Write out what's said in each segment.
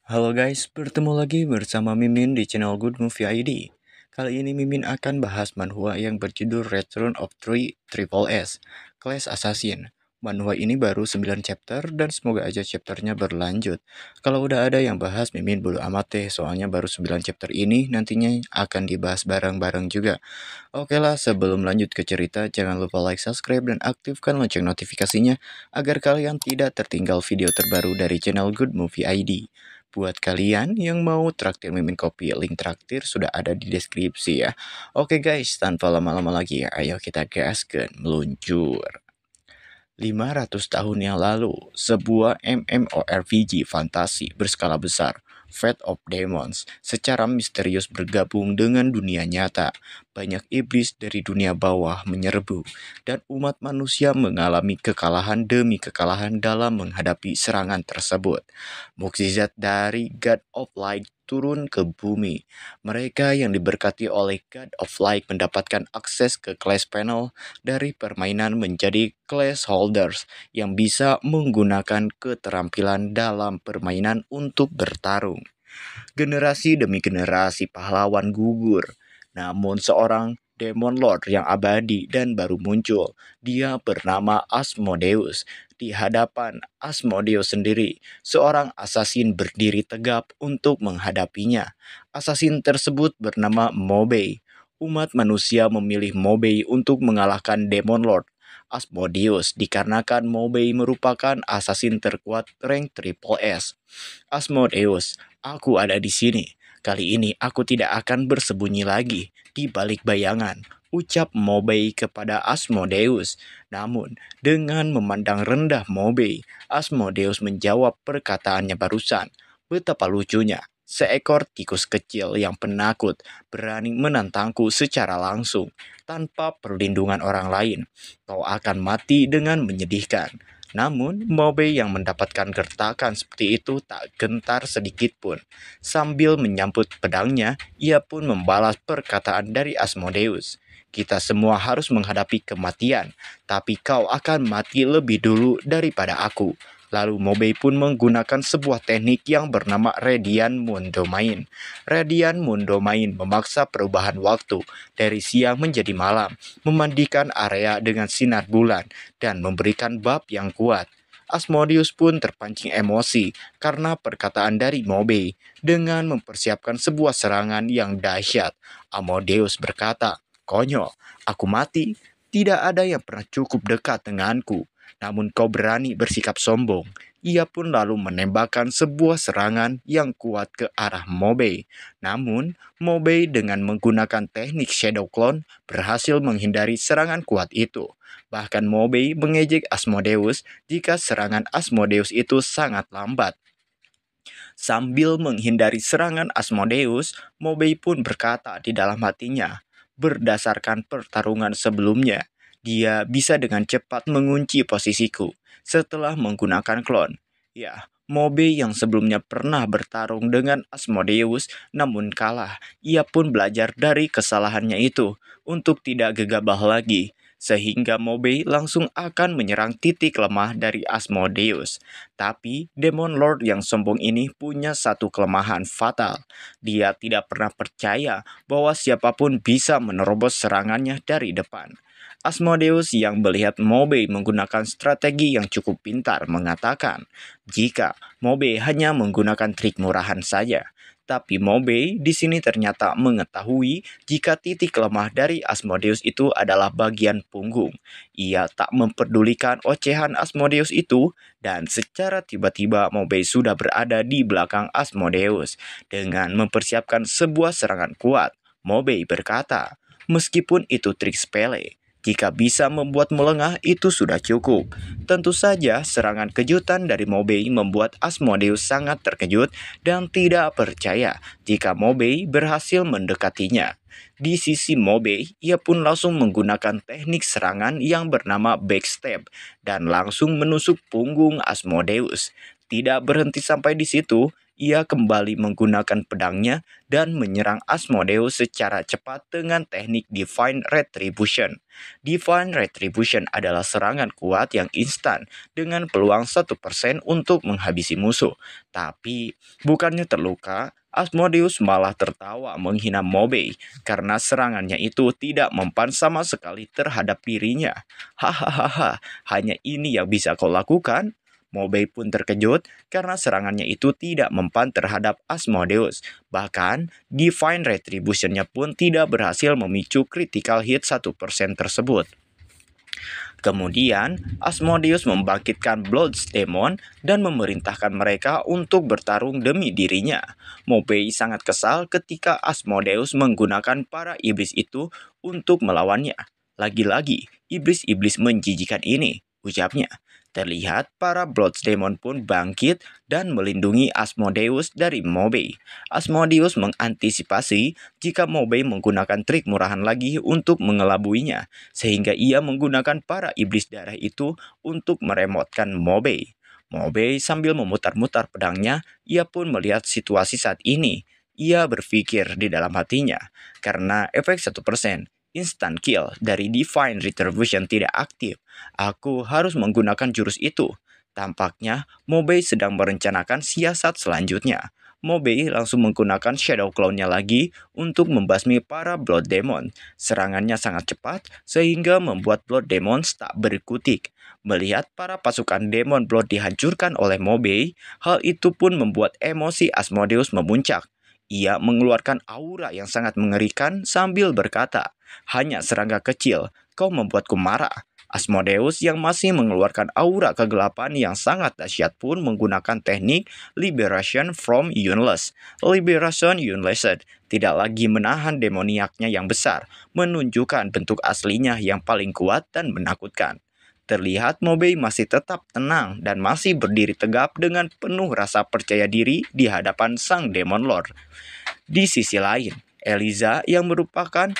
Halo guys, bertemu lagi bersama Mimin di channel Good Movie ID. Kali ini Mimin akan bahas manhwa yang berjudul Return of Three Triple S, Class Assassin. Manhwa ini baru 9 chapter dan semoga aja chapternya berlanjut. Kalau udah ada yang bahas, Mimin bodo amat deh, soalnya baru 9 chapter ini nantinya akan dibahas bareng-bareng juga. Oke lah, sebelum lanjut ke cerita, jangan lupa like, subscribe, dan aktifkan lonceng notifikasinya agar kalian tidak tertinggal video terbaru dari channel Good Movie ID. Buat kalian yang mau traktir Mimin Kopi, link traktir sudah ada di deskripsi ya. Oke guys, tanpa lama-lama lagi ya, ayo kita gaskan meluncur. 500 tahun yang lalu, sebuah MMORPG fantasi berskala besar, Fate of Demons, secara misterius bergabung dengan dunia nyata. Banyak iblis dari dunia bawah menyerbu, dan umat manusia mengalami kekalahan demi kekalahan dalam menghadapi serangan tersebut. Mukjizat dari God of Light turun ke bumi. Mereka yang diberkati oleh God of Light mendapatkan akses ke class panel dari permainan menjadi class holders yang bisa menggunakan keterampilan dalam permainan untuk bertarung. Generasi demi generasi pahlawan gugur. Namun seorang Demon Lord yang abadi dan baru muncul. Dia bernama Asmodeus. Di hadapan Asmodeus sendiri, seorang asasin berdiri tegap untuk menghadapinya. Asasin tersebut bernama Mobei. Umat manusia memilih Mobei untuk mengalahkan Demon Lord Asmodeus dikarenakan Mobei merupakan asasin terkuat rank Triple S. Asmodeus, aku ada di sini. Kali ini aku tidak akan bersembunyi lagi di balik bayangan, ucap Mobei kepada Asmodeus. Namun, dengan memandang rendah Mobei, Asmodeus menjawab perkataannya barusan. Betapa lucunya, seekor tikus kecil yang penakut berani menantangku secara langsung, tanpa perlindungan orang lain. Kau akan mati dengan menyedihkan. Namun, Mobei yang mendapatkan gertakan seperti itu tak gentar sedikit pun. Sambil menyambut pedangnya, ia pun membalas perkataan dari Asmodeus. Kita semua harus menghadapi kematian, tapi kau akan mati lebih dulu daripada aku. Lalu Mobei pun menggunakan sebuah teknik yang bernama Radiant Moon Domain. Radiant Moon Domain memaksa perubahan waktu dari siang menjadi malam, memandikan area dengan sinar bulan, dan memberikan bab yang kuat. Asmodeus pun terpancing emosi karena perkataan dari Mobei dengan mempersiapkan sebuah serangan yang dahsyat. Asmodeus berkata, "Konyol, aku mati. Tidak ada yang pernah cukup dekat denganku. Namun kau berani bersikap sombong." Ia pun lalu menembakkan sebuah serangan yang kuat ke arah Mobei. Namun, Mobei dengan menggunakan teknik Shadow Clone berhasil menghindari serangan kuat itu. Bahkan Mobei mengejek Asmodeus jika serangan Asmodeus itu sangat lambat. Sambil menghindari serangan Asmodeus, Mobei pun berkata di dalam hatinya, berdasarkan pertarungan sebelumnya, dia bisa dengan cepat mengunci posisiku setelah menggunakan klon. Ya, Mobei yang sebelumnya pernah bertarung dengan Asmodeus namun kalah, ia pun belajar dari kesalahannya itu untuk tidak gegabah lagi, sehingga Mobei langsung akan menyerang titik lemah dari Asmodeus. Tapi Demon Lord yang sombong ini punya satu kelemahan fatal. Dia tidak pernah percaya bahwa siapapun bisa menerobos serangannya dari depan. Asmodeus yang melihat Mobei menggunakan strategi yang cukup pintar mengatakan, jika Mobei hanya menggunakan trik murahan saja. Tapi Mobei di sini ternyata mengetahui jika titik lemah dari Asmodeus itu adalah bagian punggung. Ia tak memperdulikan ocehan Asmodeus itu dan secara tiba-tiba Mobei sudah berada di belakang Asmodeus dengan mempersiapkan sebuah serangan kuat. Mobei berkata, meskipun itu trik sepele, jika bisa membuatmu lengah itu sudah cukup. Tentu saja serangan kejutan dari Mobei membuat Asmodeus sangat terkejut dan tidak percaya jika Mobei berhasil mendekatinya. Di sisi Mobei, ia pun langsung menggunakan teknik serangan yang bernama backstab dan langsung menusuk punggung Asmodeus. Tidak berhenti sampai di situ, ia kembali menggunakan pedangnya dan menyerang Asmodeus secara cepat dengan teknik Divine Retribution. Divine Retribution adalah serangan kuat yang instan dengan peluang 1% untuk menghabisi musuh. Tapi, bukannya terluka, Asmodeus malah tertawa menghina Mobei karena serangannya itu tidak mempan sama sekali terhadap dirinya. Hahaha, hanya ini yang bisa kau lakukan? Mobei pun terkejut karena serangannya itu tidak mempan terhadap Asmodeus. Bahkan, Divine Retribution-nya pun tidak berhasil memicu critical hit 1% tersebut. Kemudian, Asmodeus membangkitkan Blood's Demon dan memerintahkan mereka untuk bertarung demi dirinya. Mobei sangat kesal ketika Asmodeus menggunakan para iblis itu untuk melawannya. Lagi-lagi, iblis-iblis menjijikan ini, ucapnya. Terlihat para Blood's Demon pun bangkit dan melindungi Asmodeus dari Mobei. Asmodeus mengantisipasi jika Mobei menggunakan trik murahan lagi untuk mengelabuinya, sehingga ia menggunakan para iblis darah itu untuk meremotkan Mobei. Mobei sambil memutar-mutar pedangnya, ia pun melihat situasi saat ini. Ia berpikir di dalam hatinya, karena efek 1%, instant kill dari Divine Retribution tidak aktif, aku harus menggunakan jurus itu. Tampaknya Mobei sedang merencanakan siasat selanjutnya. Mobei langsung menggunakan Shadow Claw-nya lagi untuk membasmi para Blood Demon. Serangannya sangat cepat sehingga membuat Blood Demons tak berkutik. Melihat para pasukan Demon Blood dihancurkan oleh Mobei, hal itu pun membuat emosi Asmodeus memuncak. Ia mengeluarkan aura yang sangat mengerikan sambil berkata, "Hanya serangga kecil, kau membuatku marah." Asmodeus yang masih mengeluarkan aura kegelapan yang sangat dahsyat pun menggunakan teknik Liberation from Unless. Liberation Unlessed tidak lagi menahan demoniaknya yang besar, menunjukkan bentuk aslinya yang paling kuat dan menakutkan. Terlihat Mobei masih tetap tenang dan masih berdiri tegap dengan penuh rasa percaya diri di hadapan sang Demon Lord. Di sisi lain, Eliza yang merupakan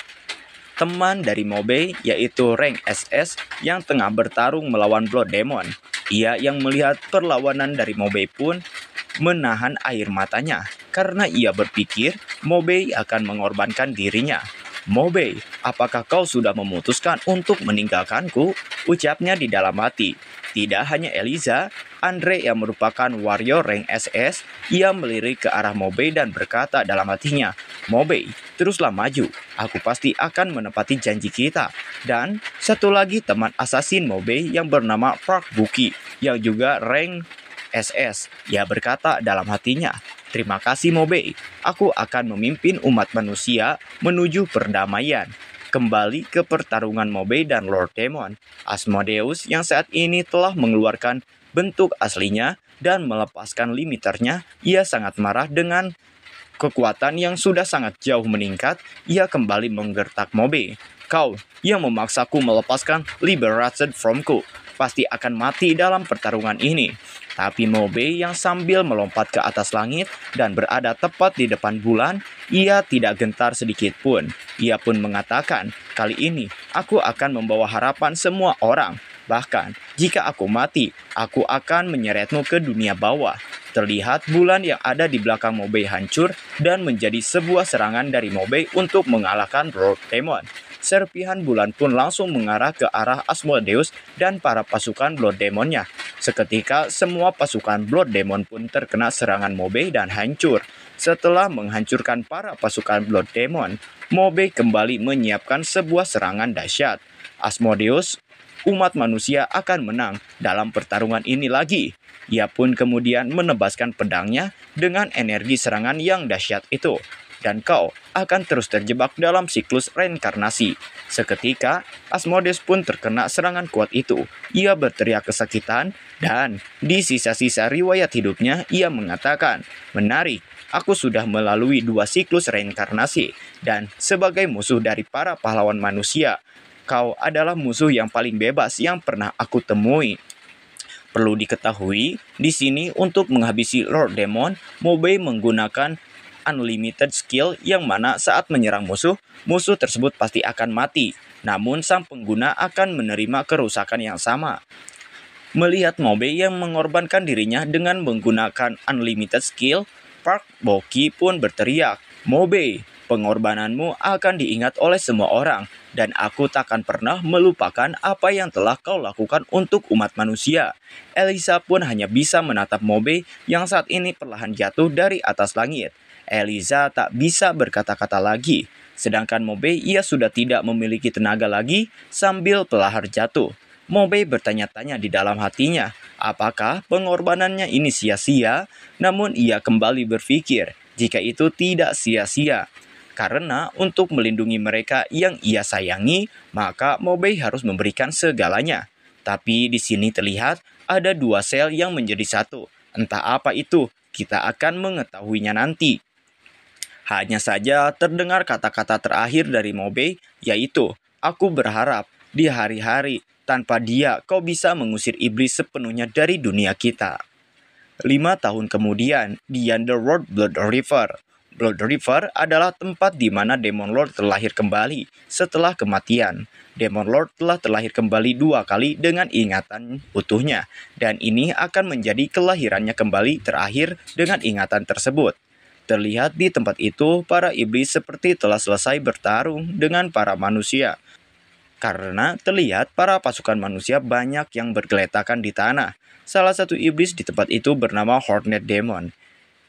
teman dari Mobei yaitu rank SS yang tengah bertarung melawan Blood Demon. Ia yang melihat perlawanan dari Mobei pun menahan air matanya karena ia berpikir Mobei akan mengorbankan dirinya. "Mobei, apakah kau sudah memutuskan untuk meninggalkanku?" ucapnya di dalam hati. Tidak hanya Eliza, Andre yang merupakan warrior rank SS, ia melirik ke arah Mobei dan berkata dalam hatinya, "Mobei, teruslah maju, aku pasti akan menepati janji kita." Dan satu lagi teman assassin Mobei yang bernama Park Buki, yang juga rank SS, ia berkata dalam hatinya, "Terima kasih Mobei, aku akan memimpin umat manusia menuju perdamaian." Kembali ke pertarungan Mobei dan Lord Demon, Asmodeus yang saat ini telah mengeluarkan bentuk aslinya dan melepaskan limiternya, ia sangat marah dengan kekuatan yang sudah sangat jauh meningkat. Ia kembali menggertak Mobei. "Kau yang memaksaku melepaskan Liberated fromku pasti akan mati dalam pertarungan ini." Tapi Mobei yang sambil melompat ke atas langit dan berada tepat di depan bulan, ia tidak gentar sedikit pun. Ia pun mengatakan, "Kali ini aku akan membawa harapan semua orang. Bahkan jika aku mati, aku akan menyeretmu ke dunia bawah." Terlihat bulan yang ada di belakang Mobei hancur dan menjadi sebuah serangan dari Mobei untuk mengalahkan Blood Demon. Serpihan bulan pun langsung mengarah ke arah Asmodeus dan para pasukan Blood Demon-nya. Seketika semua pasukan Blood Demon pun terkena serangan Mobei dan hancur. Setelah menghancurkan para pasukan Blood Demon, Mobei kembali menyiapkan sebuah serangan dahsyat. Asmodeus, umat manusia akan menang dalam pertarungan ini lagi. Ia pun kemudian menebaskan pedangnya dengan energi serangan yang dahsyat itu. Dan kau akan terus terjebak dalam siklus reinkarnasi. Seketika, Asmodeus pun terkena serangan kuat itu. Ia berteriak kesakitan dan di sisa-sisa riwayat hidupnya ia mengatakan, "Menarik, aku sudah melalui 2 siklus reinkarnasi dan sebagai musuh dari para pahlawan manusia, kau adalah musuh yang paling bebas yang pernah aku temui." Perlu diketahui, di sini untuk menghabisi Lord Demon, Mobei menggunakan unlimited skill yang mana saat menyerang musuh, musuh tersebut pasti akan mati. Namun sang pengguna akan menerima kerusakan yang sama. Melihat Mobei yang mengorbankan dirinya dengan menggunakan unlimited skill, Park Bo-ki pun berteriak, "Mobe, pengorbananmu akan diingat oleh semua orang, dan aku takkan pernah melupakan apa yang telah kau lakukan untuk umat manusia." Elisa pun hanya bisa menatap Mobe yang saat ini perlahan jatuh dari atas langit. Elisa tak bisa berkata-kata lagi, sedangkan Mobe ia sudah tidak memiliki tenaga lagi sambil pelahar jatuh. Mobe bertanya-tanya di dalam hatinya, apakah pengorbanannya ini sia-sia? Namun ia kembali berpikir, jika itu tidak sia-sia. Karena untuk melindungi mereka yang ia sayangi, maka Mobe harus memberikan segalanya. Tapi di sini terlihat ada dua sel yang menjadi satu. Entah apa itu, kita akan mengetahuinya nanti. Hanya saja terdengar kata-kata terakhir dari Mobe, yaitu, "Aku berharap di hari-hari tanpa dia kau bisa mengusir iblis sepenuhnya dari dunia kita." 5 tahun kemudian, di Underworld Blood River. Blood River adalah tempat di mana Demon Lord terlahir kembali setelah kematian. Demon Lord telah terlahir kembali 2 kali dengan ingatan utuhnya, dan ini akan menjadi kelahirannya kembali terakhir dengan ingatan tersebut. Terlihat di tempat itu, para iblis seperti telah selesai bertarung dengan para manusia. Karena terlihat para pasukan manusia banyak yang bergeletakan di tanah. Salah satu iblis di tempat itu bernama Hornet Demon,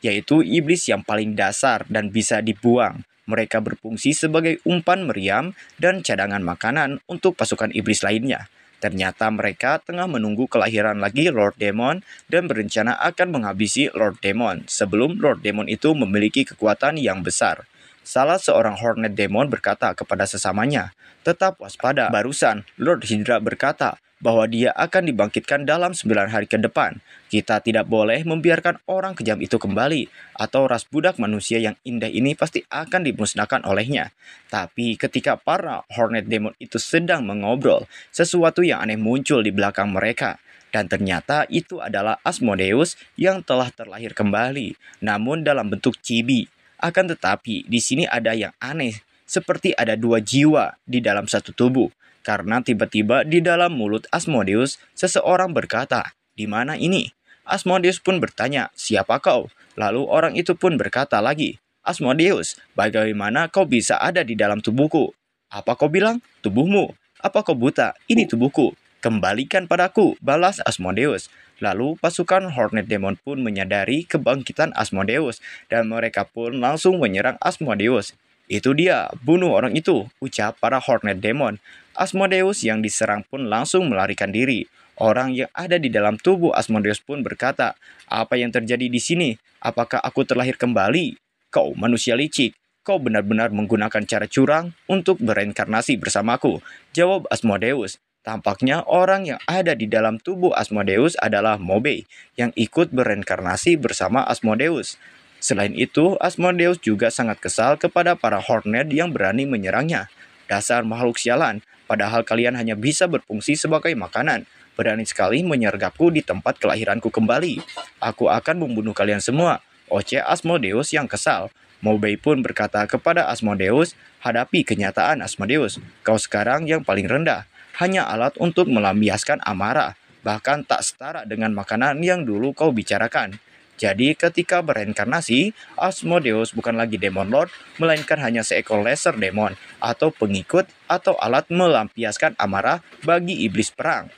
yaitu iblis yang paling dasar dan bisa dibuang. Mereka berfungsi sebagai umpan meriam dan cadangan makanan untuk pasukan iblis lainnya. Ternyata mereka tengah menunggu kelahiran lagi Lord Demon dan berencana akan menghabisi Lord Demon sebelum Lord Demon itu memiliki kekuatan yang besar. Salah seorang Hornet Demon berkata kepada sesamanya, "Tetap waspada." Barusan, Lord Hydra berkata bahwa dia akan dibangkitkan dalam 9 hari ke depan. Kita tidak boleh membiarkan orang kejam itu kembali, atau ras budak manusia yang indah ini pasti akan dimusnahkan olehnya. Tapi ketika para Hornet Demon itu sedang mengobrol, sesuatu yang aneh muncul di belakang mereka. Dan ternyata itu adalah Asmodeus yang telah terlahir kembali, namun dalam bentuk chibi. Akan tetapi, di sini ada yang aneh, seperti ada 2 jiwa di dalam satu tubuh. Karena tiba-tiba di dalam mulut Asmodeus, seseorang berkata, "Di mana ini?" Asmodeus pun bertanya, "Siapa kau?" Lalu orang itu pun berkata lagi, "Asmodeus, bagaimana kau bisa ada di dalam tubuhku?" "Apa kau bilang? Tubuhmu? Apa kau buta? Ini tubuhku. Kembalikan padaku," balas Asmodeus. Lalu pasukan Hornet Demon pun menyadari kebangkitan Asmodeus, dan mereka pun langsung menyerang Asmodeus. "Itu dia, bunuh orang itu," ucap para Hornet Demon. Asmodeus yang diserang pun langsung melarikan diri. Orang yang ada di dalam tubuh Asmodeus pun berkata, "Apa yang terjadi di sini? Apakah aku terlahir kembali? Kau manusia licik, kau benar-benar menggunakan cara curang untuk bereinkarnasi bersamaku," jawab Asmodeus. Tampaknya orang yang ada di dalam tubuh Asmodeus adalah Mobe, yang ikut bereinkarnasi bersama Asmodeus. Selain itu, Asmodeus juga sangat kesal kepada para Hornet yang berani menyerangnya. "Dasar makhluk sialan, padahal kalian hanya bisa berfungsi sebagai makanan. Berani sekali menyergapku di tempat kelahiranku kembali. Aku akan membunuh kalian semua," oceh Asmodeus yang kesal. Mobe pun berkata kepada Asmodeus, "Hadapi kenyataan, Asmodeus. Kau sekarang yang paling rendah, hanya alat untuk melampiaskan amarah, bahkan tak setara dengan makanan yang dulu kau bicarakan." Jadi ketika bereinkarnasi, Asmodeus bukan lagi Demon Lord, melainkan hanya seekor Lesser Demon, atau pengikut atau alat melampiaskan amarah bagi iblis perang.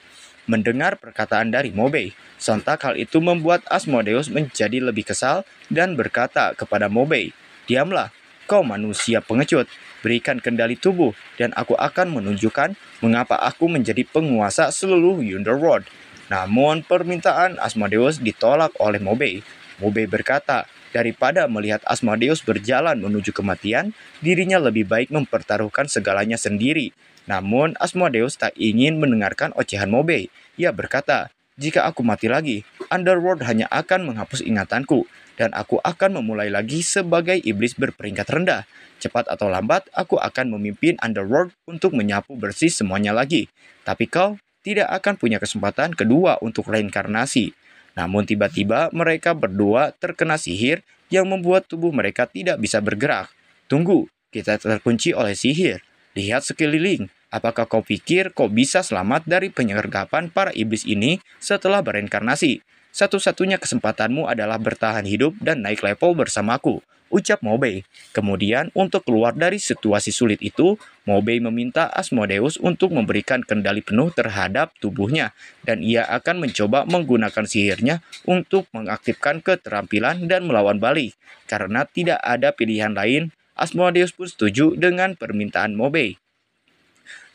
Mendengar perkataan dari Mobe, sontak hal itu membuat Asmodeus menjadi lebih kesal dan berkata kepada Mobe, "Diamlah, kau manusia pengecut, berikan kendali tubuh dan aku akan menunjukkan mengapa aku menjadi penguasa seluruh Underworld." Namun permintaan Asmodeus ditolak oleh Mobe. Mobe berkata, daripada melihat Asmodeus berjalan menuju kematian, dirinya lebih baik mempertaruhkan segalanya sendiri. Namun Asmodeus tak ingin mendengarkan ocehan Mobe. Ia berkata, "Jika aku mati lagi, Underworld hanya akan menghapus ingatanku, dan aku akan memulai lagi sebagai iblis berperingkat rendah. Cepat atau lambat, aku akan memimpin Underworld untuk menyapu bersih semuanya lagi. Tapi kau tidak akan punya kesempatan kedua untuk reinkarnasi." Namun tiba-tiba mereka berdua terkena sihir yang membuat tubuh mereka tidak bisa bergerak. "Tunggu, kita terkunci oleh sihir. Lihat sekeliling. Apakah kau pikir kau bisa selamat dari penyergapan para iblis ini setelah bereinkarnasi?" Satu-satunya kesempatanmu adalah bertahan hidup dan naik level bersamaku, ucap Mobei. Kemudian, untuk keluar dari situasi sulit itu, Mobei meminta Asmodeus untuk memberikan kendali penuh terhadap tubuhnya, dan ia akan mencoba menggunakan sihirnya untuk mengaktifkan keterampilan dan melawan balik. Karena tidak ada pilihan lain, Asmodeus pun setuju dengan permintaan Mobei.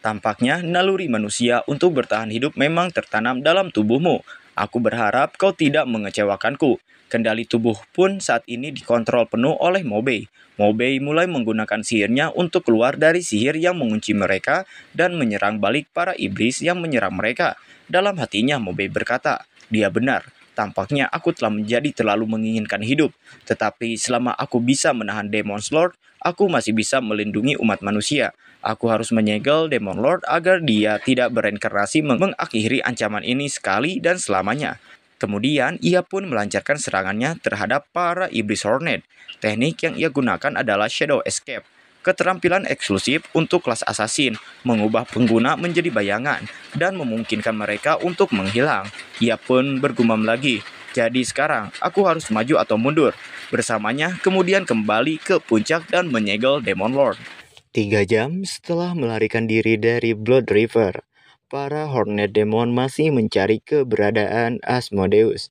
Tampaknya naluri manusia untuk bertahan hidup memang tertanam dalam tubuhmu. Aku berharap kau tidak mengecewakanku. Kendali tubuh pun saat ini dikontrol penuh oleh Mobei. Mobei mulai menggunakan sihirnya untuk keluar dari sihir yang mengunci mereka dan menyerang balik para iblis yang menyerang mereka. Dalam hatinya Mobei berkata, dia benar. Tampaknya aku telah menjadi terlalu menginginkan hidup. Tetapi selama aku bisa menahan Demon Lord, aku masih bisa melindungi umat manusia. Aku harus menyegel Demon Lord agar dia tidak bereinkarnasi mengakhiri ancaman ini sekali dan selamanya. Kemudian, ia pun melancarkan serangannya terhadap para iblis Hornet. Teknik yang ia gunakan adalah Shadow Escape, keterampilan eksklusif untuk kelas assassin, mengubah pengguna menjadi bayangan, dan memungkinkan mereka untuk menghilang. Ia pun bergumam lagi, jadi sekarang aku harus maju atau mundur. Bersamanya kemudian kembali ke puncak dan menyegel Demon Lord. 3 jam setelah melarikan diri dari Blood River, para Hornet Demon masih mencari keberadaan Asmodeus.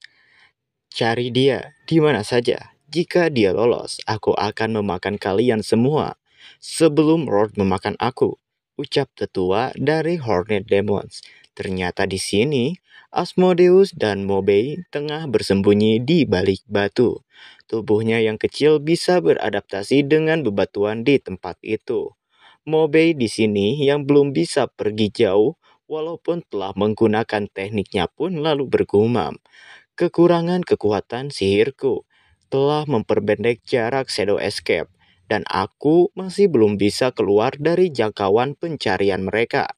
Cari dia di mana saja. Jika dia lolos, aku akan memakan kalian semua. Sebelum Lord memakan aku, ucap tetua dari Hornet Demons. Ternyata di sini, Asmodeus dan Mobei tengah bersembunyi di balik batu. Tubuhnya yang kecil bisa beradaptasi dengan bebatuan di tempat itu. Mobei di sini yang belum bisa pergi jauh, walaupun telah menggunakan tekniknya pun lalu bergumam. Kekurangan kekuatan sihirku telah memperpendek jarak Shadow Escape, dan aku masih belum bisa keluar dari jangkauan pencarian mereka.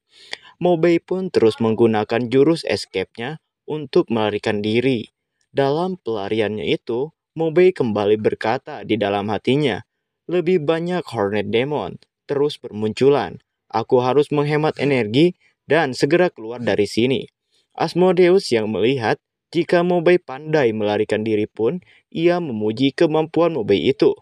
Mobei pun terus menggunakan jurus escape-nya untuk melarikan diri. Dalam pelariannya itu, Mobei kembali berkata di dalam hatinya, lebih banyak Hornet Demon terus bermunculan. Aku harus menghemat energi dan segera keluar dari sini. Asmodeus yang melihat jika Mobei pandai melarikan diri pun, ia memuji kemampuan Mobei itu.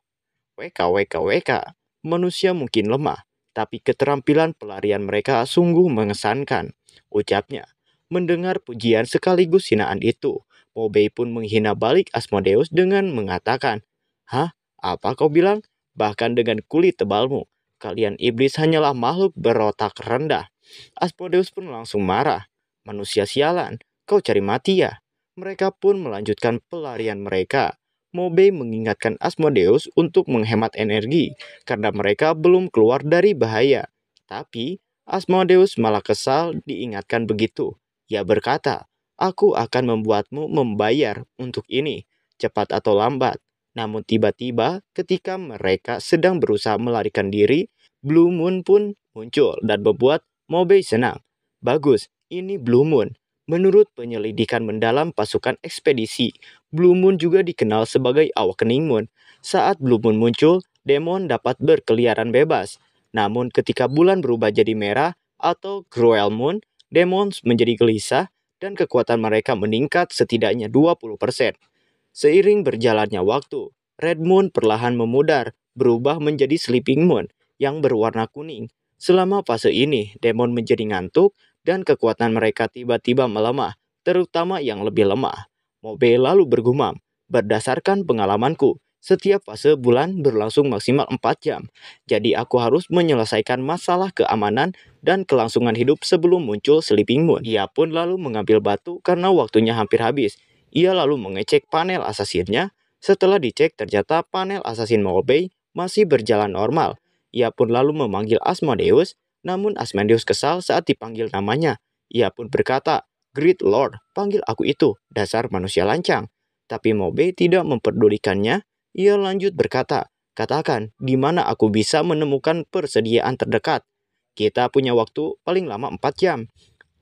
WK, manusia mungkin lemah, tapi keterampilan pelarian mereka sungguh mengesankan, ucapnya. Mendengar pujian sekaligus hinaan itu, Mobei pun menghina balik Asmodeus dengan mengatakan, hah? Apa kau bilang? Bahkan dengan kulit tebalmu, kalian iblis hanyalah makhluk berotak rendah. Asmodeus pun langsung marah. Manusia sialan, kau cari mati ya? Mereka pun melanjutkan pelarian mereka. Mobei mengingatkan Asmodeus untuk menghemat energi karena mereka belum keluar dari bahaya. Tapi Asmodeus malah kesal diingatkan begitu. Ia berkata, aku akan membuatmu membayar untuk ini, cepat atau lambat. Namun tiba-tiba ketika mereka sedang berusaha melarikan diri, Blue Moon pun muncul dan membuat Mobei senang. Bagus, ini Blue Moon. Menurut penyelidikan mendalam pasukan ekspedisi, Blue Moon juga dikenal sebagai Awakening Moon. Saat Blue Moon muncul, demon dapat berkeliaran bebas. Namun ketika bulan berubah jadi merah atau Cruel Moon, demons menjadi gelisah dan kekuatan mereka meningkat setidaknya 20%. Seiring berjalannya waktu, Red Moon perlahan memudar, berubah menjadi Sleeping Moon yang berwarna kuning. Selama fase ini, demon menjadi ngantuk dan kekuatan mereka tiba-tiba melemah, terutama yang lebih lemah. Mobei lalu bergumam, berdasarkan pengalamanku, setiap fase bulan berlangsung maksimal 4 jam. Jadi aku harus menyelesaikan masalah keamanan dan kelangsungan hidup sebelum muncul Sleeping Moon. Ia pun lalu mengambil batu karena waktunya hampir habis. Ia lalu mengecek panel asasinnya. Setelah dicek ternyata panel asasin Mobei masih berjalan normal. Ia pun lalu memanggil Asmodeus. Namun Asmodeus kesal saat dipanggil namanya. Ia pun berkata, Great Lord, panggil aku itu, dasar manusia lancang. Tapi Mobei tidak memperdulikannya. Ia lanjut berkata, katakan di mana aku bisa menemukan persediaan terdekat. Kita punya waktu paling lama 4 jam.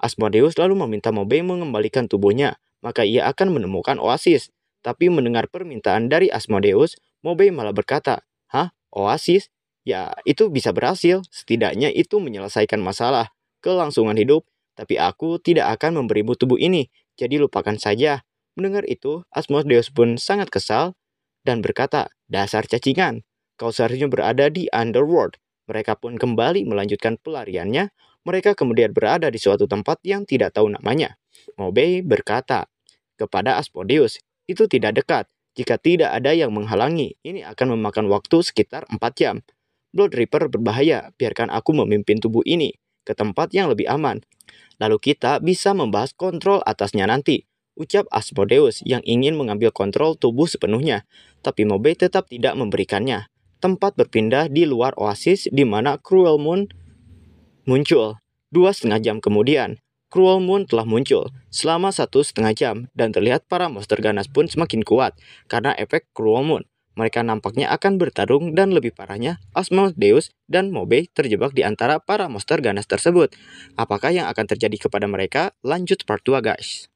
Asmodeus lalu meminta Mobei mengembalikan tubuhnya, maka ia akan menemukan oasis. Tapi mendengar permintaan dari Asmodeus, Mobei malah berkata, hah? Oasis? Ya, itu bisa berhasil. Setidaknya itu menyelesaikan masalah kelangsungan hidup. Tapi aku tidak akan memberimu tubuh ini. Jadi lupakan saja. Mendengar itu, Asmodeus pun sangat kesal dan berkata, "Dasar cacingan, kau seharusnya berada di Underworld." Mereka pun kembali melanjutkan pelariannya. Mereka kemudian berada di suatu tempat yang tidak tahu namanya. Mobei berkata kepada Asmodeus, "Itu tidak dekat. Jika tidak ada yang menghalangi, ini akan memakan waktu sekitar 4 jam. Blood Reaper berbahaya, biarkan aku memimpin tubuh ini ke tempat yang lebih aman. Lalu kita bisa membahas kontrol atasnya nanti," ucap Asmodeus yang ingin mengambil kontrol tubuh sepenuhnya. Tapi Mobei tetap tidak memberikannya. Tempat berpindah di luar oasis di mana Cruel Moon muncul. 2,5 jam kemudian, Cruel Moon telah muncul selama 1,5 jam dan terlihat para monster ganas pun semakin kuat karena efek Cruel Moon. Mereka nampaknya akan bertarung dan lebih parahnya, Asmodeus dan Mobei terjebak di antara para monster ganas tersebut. Apakah yang akan terjadi kepada mereka? Lanjut part 2 guys.